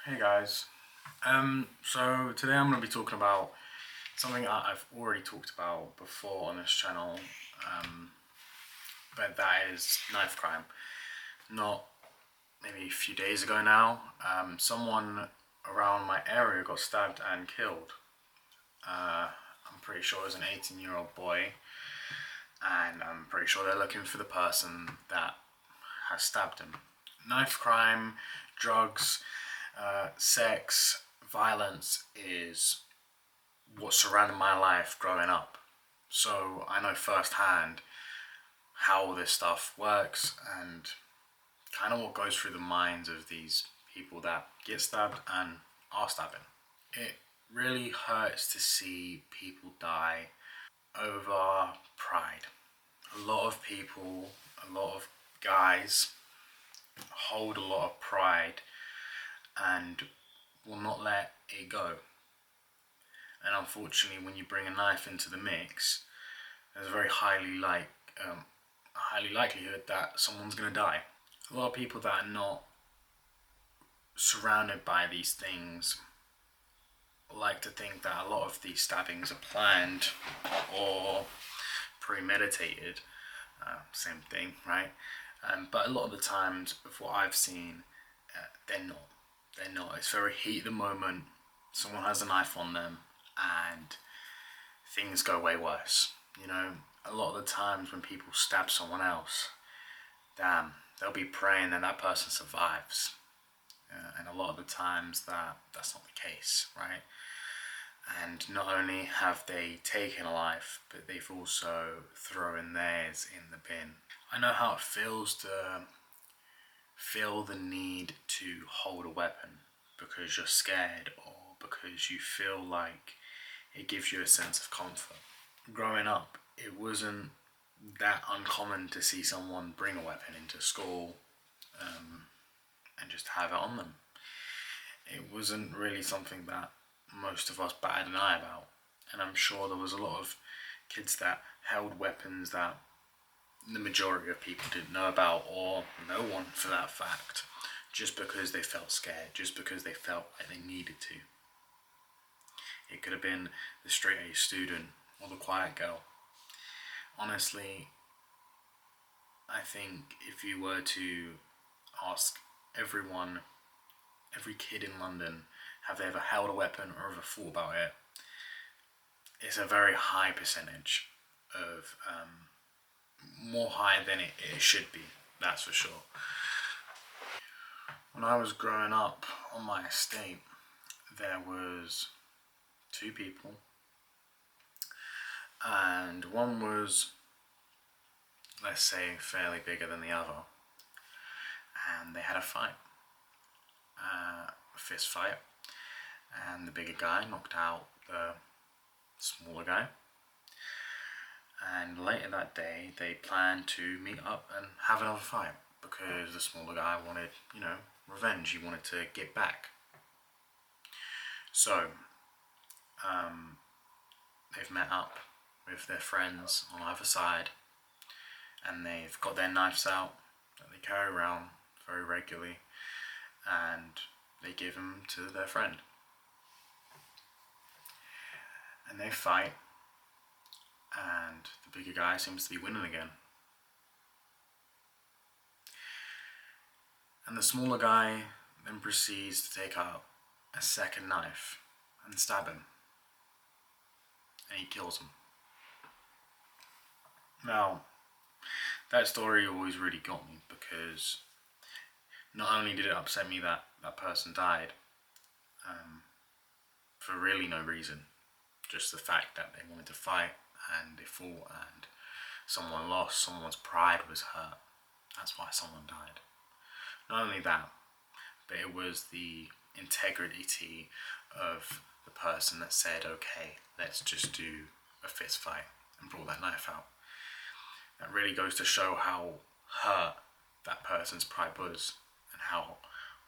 Hey guys. So today I'm going to be talking about something I've already talked about before on this channel, but that is knife crime. Not maybe a few days ago now, someone around my area got stabbed and killed. I'm pretty sure it was an 18-year-old boy, and I'm pretty sure they're looking for the person that has stabbed him. Knife crime, drugs, sex, violence is what surrounded my life growing up. So I know firsthand how all this stuff works and kind of what goes through the minds of these people that get stabbed and are stabbing. It really hurts to see people die over pride. A lot of people, a lot of guys hold a lot of pride and will not let it go. And unfortunately, when you bring a knife into the mix, there's a very highly likelihood that someone's going to die. A lot of people that are not surrounded by these things like to think that a lot of these stabbings are planned or premeditated. Same thing, right? But a lot of the times, of what I've seen, they're not. They're not. It's very heat of the moment. Someone has a knife on them, and things go way worse. You know, a lot of the times when people stab someone else, they'll be praying that that person survives. And a lot of the times that's not the case, right? And not only have they taken a life, but they've also thrown theirs in the bin. I know how it feels to feel the need to hold a weapon because you're scared or because you feel like it gives you a sense of comfort. Growing up, it wasn't that uncommon to see someone bring a weapon into school and just have it on them. It wasn't really something that most of us batted an eye about. And I'm sure there was a lot of kids that held weapons that the majority of people didn't know about, or no one for that fact, just because they felt scared, just because they felt like they needed to. It could have been the straight A student or the quiet girl. Honestly, I think if you were to ask everyone, every kid in London, have they ever held a weapon or ever thought about it, it's a very high percentage of more high than it should be, that's for sure. When I was growing up on my estate, there was two people, and one was, let's say, fairly bigger than the other, and they had a fight, a fist fight, and the bigger guy knocked out the smaller guy. And later that day, they planned to meet up and have another fight because the smaller guy wanted, revenge. He wanted to get back. So, they've met up with their friends on either side, and they've got their knives out that they carry around very regularly, and they give them to their friend. And they fight, and the bigger guy seems to be winning again. And the smaller guy then proceeds to take out a second knife and stab him. And he kills him. Now, that story always really got me because not only did it upset me that that person died for really no reason, just the fact that they wanted to fight and they fought and someone lost, someone's pride was hurt. That's why someone died. Not only that, but it was the integrity of the person that said, okay, let's just do a fist fight, and brought that knife out. That really goes to show how hurt that person's pride was and how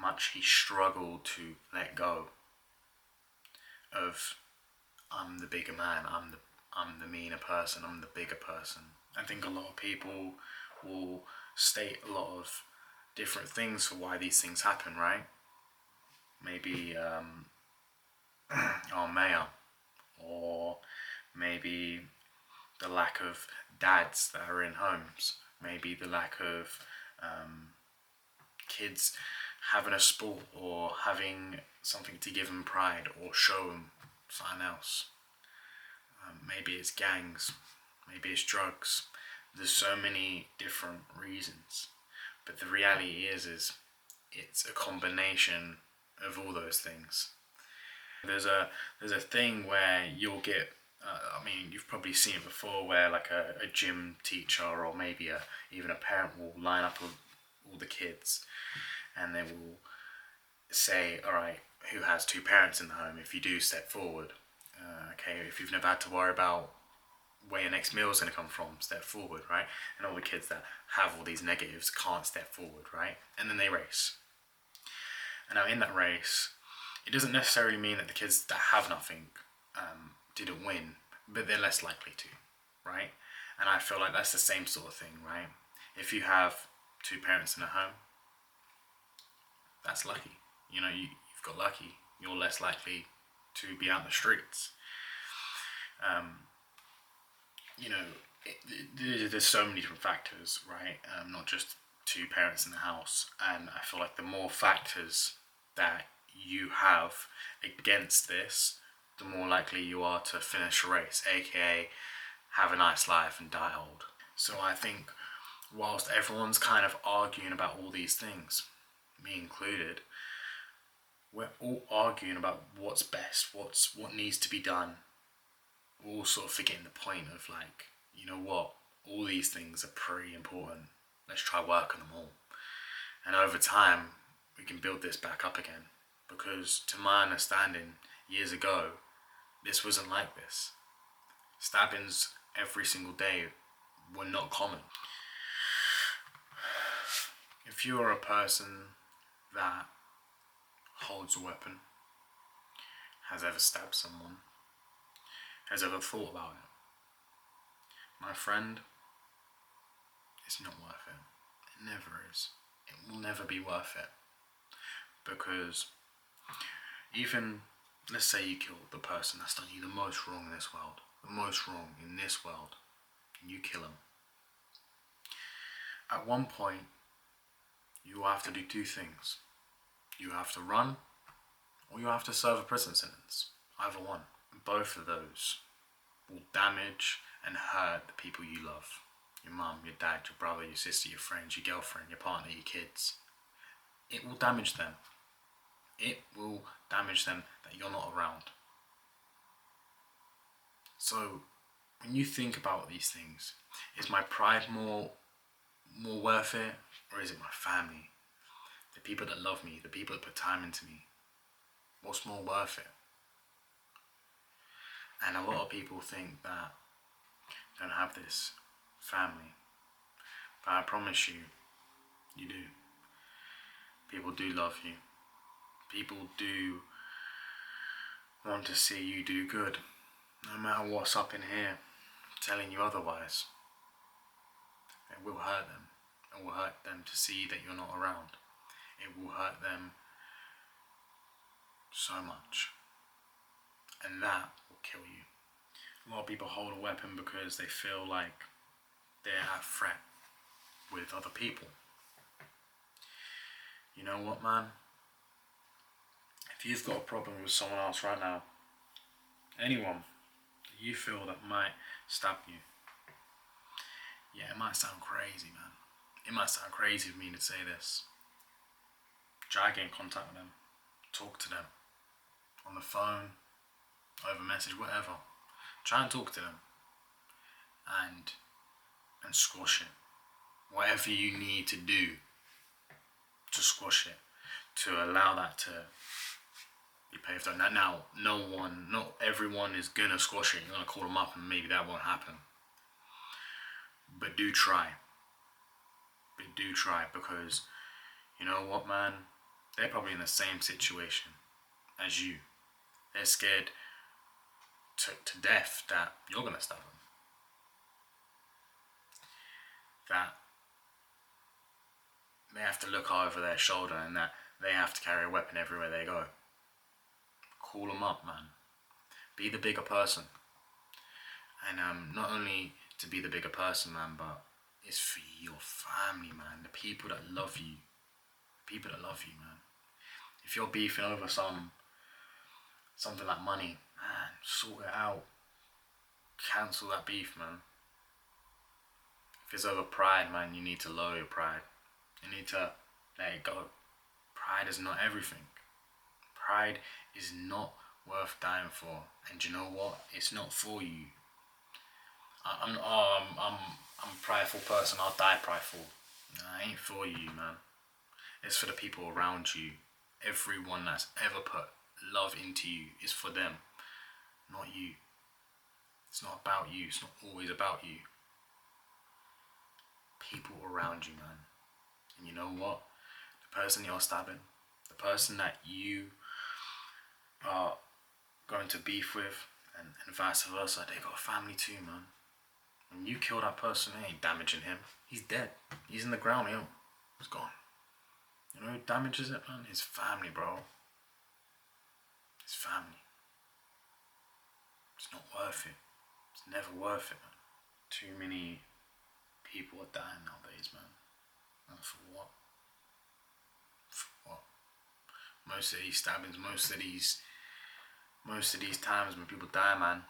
much he struggled to let go of, I'm the bigger man, I'm the meaner person, I'm the bigger person. I think a lot of people will state a lot of different things for why these things happen, right? maybe our mayor, or maybe the lack of dads that are in homes, maybe the lack of kids having a sport or having something to give them pride or show them something else. Maybe it's gangs, maybe it's drugs. There's so many different reasons, but the reality is it's a combination of all those things. There's a thing where you'll get. I mean, you've probably seen it before, where like a gym teacher or maybe even a parent will line up all the kids, and they will say, "All right, who has two parents in the home? If you do, step forward. Okay, if you've never had to worry about where your next meal is going to come from, step forward, right?" And all the kids that have all these negatives can't step forward, right? And then they race. And now in that race, it doesn't necessarily mean that the kids that have nothing didn't win, but they're less likely to, right? And I feel like that's the same sort of thing, right? If you have two parents in a home, that's lucky. You know, you've got lucky. You're less likely to be out in the streets. You know, there's so many different factors, right? Not just two parents in the house. And I feel like the more factors that you have against this, the more likely you are to finish a race, aka have a nice life and die old. So I think whilst everyone's kind of arguing about all these things, me included, we're all arguing about what's best, what needs to be done. We're all sort of forgetting the point of like, you know what, all these things are pretty important. Let's try working them all. And over time, we can build this back up again. Because to my understanding, years ago, this wasn't like this. Stabbings every single day were not common. If you are a person that holds a weapon, has ever stabbed someone, has ever thought about it, my friend, it's not worth it. It never is. It will never be worth it. Because even, let's say you kill the person that's done you the most wrong in this world, and you kill him. At one point, you will have to do two things. You have to run, or you have to serve a prison sentence. Either one. Both of those will damage and hurt the people you love. Your mum, your dad, your brother, your sister, your friends, your girlfriend, your partner, your kids. It will damage them. It will damage them that you're not around. So, when you think about these things, is my pride more worth it, or is it my family? The people that love me, the people that put time into me. What's more worth it? And a lot of people think that don't have this family. But I promise you, you do. People do love you. People do want to see you do good. No matter what's up in here telling you otherwise. It will hurt them. It will hurt them to see that you're not around. It will hurt them so much. And that will kill you. A lot of people hold a weapon because they feel like they're at threat with other people. You know what, man? If you've got a problem with someone else right now, anyone that you feel that might stab you, yeah, it might sound crazy, man. It might sound crazy of me to say this. Try get in contact with them. Talk to them. On the phone, over message, whatever. Try and talk to them. And squash it. Whatever you need to do to squash it. To allow that to be paved on. Now, not everyone is gonna squash it. You're gonna call them up and maybe that won't happen. But do try. Because you know what, man? They're probably in the same situation as you. They're scared to death that you're gonna stab them. That they have to look over their shoulder and that they have to carry a weapon everywhere they go. call them up, man. Be the bigger person. And not only to be the bigger person, man, but it's for your family, man. The people that love you. The people that love you, man. If you're beefing over something like money, man, sort it out. Cancel that beef, man. If it's over pride, man, you need to lower your pride. You need to let it go. Pride is not everything. Pride is not worth dying for. And you know what? It's not for you. I'm a prideful person. I'll die prideful. Nah, it ain't for you, man. It's for the people around you. Everyone that's ever put love into you is for them, not you. It's not about you. It's not always about you. People around you, man. And you know what? The person you're stabbing, the person that you are going to beef with, and vice versa, they got a family too, man. When you kill that person, it ain't damaging him. He's dead. He's in the ground, yo. He's gone. You know who damages it, man? His family, bro. His family. It's not worth it. It's never worth it, man. Too many people are dying nowadays, man. And for what? For what? Most of these stabbings, most of these times when people die, man,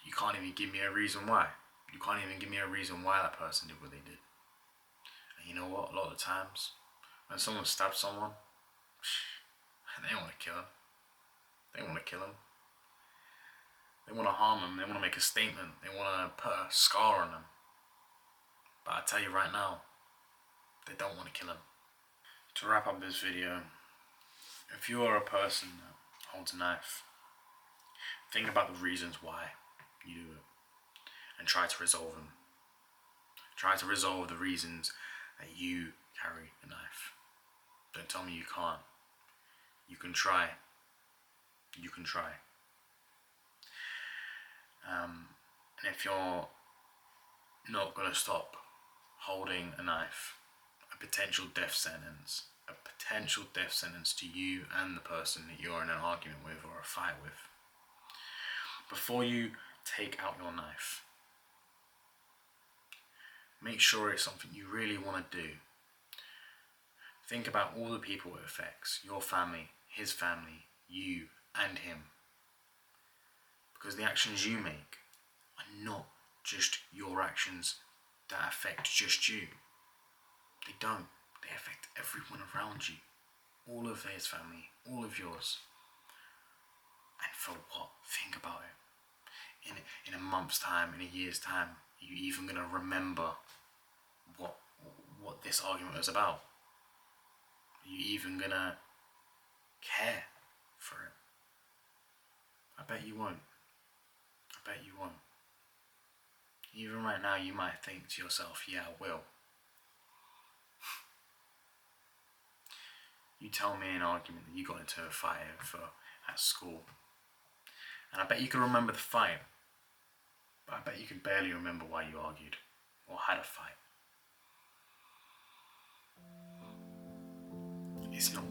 you can't even give me a reason why. You can't even give me a reason why that person did what they did. And you know what? A lot of the times, when someone stabs someone, they want to kill him. They want to kill him. They want to harm him. They want to make a statement. They want to put a scar on him. But I tell you right now, they don't want to kill him. To wrap up this video, if you are a person that holds a knife, think about the reasons why you do it and try to resolve them. Try to resolve the reasons that you carry a knife. Don't tell me you can't. You can try. You can try. And if you're not going to stop holding a knife, a potential death sentence to you and the person that you're in an argument with or a fight with, before you take out your knife, make sure it's something you really want to do. Think about all the people it affects, your family, his family, you and him. Because the actions you make are not just your actions that affect just you. They don't. They affect everyone around you. All of his family, all of yours. And for what? Think about it. In a month's time, in a year's time, are you even going to remember what this argument was about? Are you even going to care for it? I bet you won't. I bet you won't. Even right now, you might think to yourself, yeah, I will. You tell me an argument that you got into a fight at school, and I bet you can remember the fight, but I bet you can barely remember why you argued or had a fight. It's not